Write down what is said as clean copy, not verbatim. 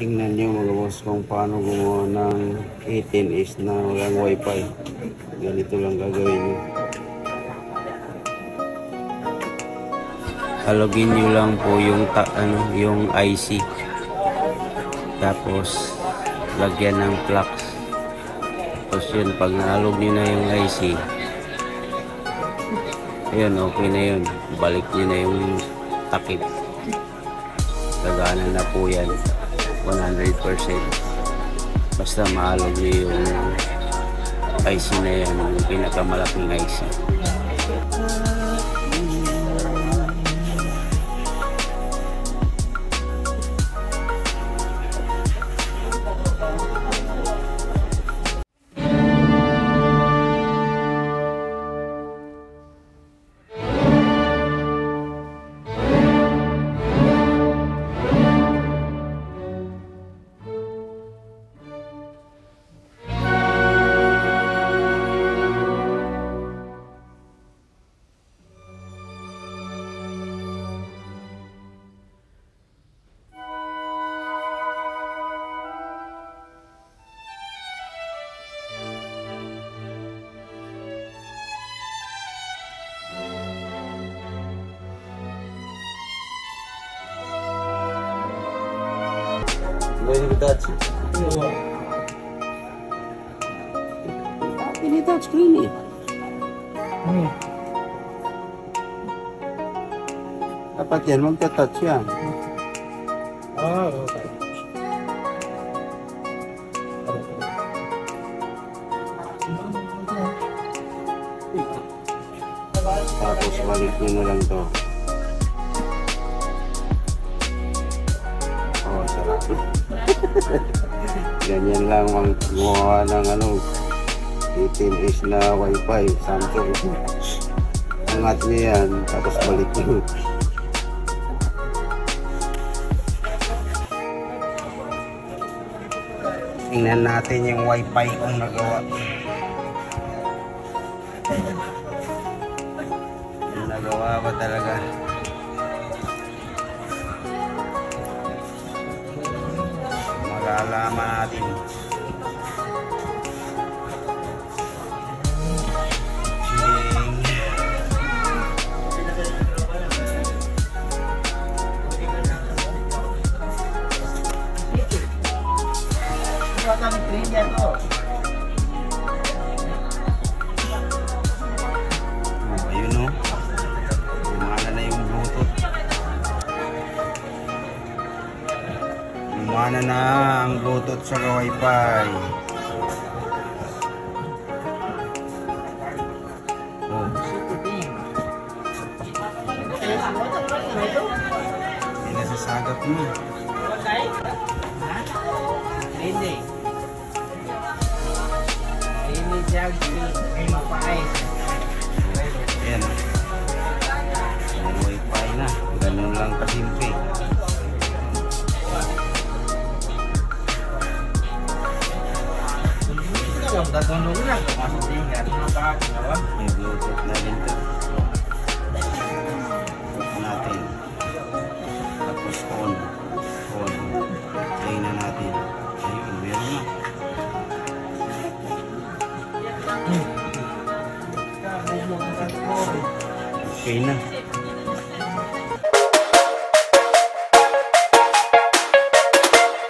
Tingnan nyo mga boss kung paano gumawa ng 18S na walang wifi. Ganito lang gagawin nyo. Halogin nyo lang po yung IC. Tapos lagyan ng flux. Tapos yun, pag nalog nyo na yung IC, ayun, okay na yun. Balik nyo na yung takip. Gagana na po yan 100%. Basta maalog nyo yung IC na yan, yung pinakamalaking IC. Pwede touch. Ini touch screen eh. Dapat yan, magta-touch yan. Okay. Tapos balik nyo na lang to. Oh, sarap. Ganyan lang ang gumawa ng 18S na wifi Samsung. Angat nyo yan, tapos balik nyo. Tingnan natin yung wifi kung nagawa. Nagawa ba talaga? Malalaman natin. Ayun o. Lumana na yung Bluetooth. Lumana na ang Bluetooth sa Wi-Fi. Oh. Hindi nasasagap mo. Hindi. Ini jag ay mapais. Ayan. May wifi na. Ganun lang kasimple. Datulog na. Masuk din yan. May Bluetooth na rin ito. Natin. Tapos on. Play na natin. Ayun, meron na. Okay na.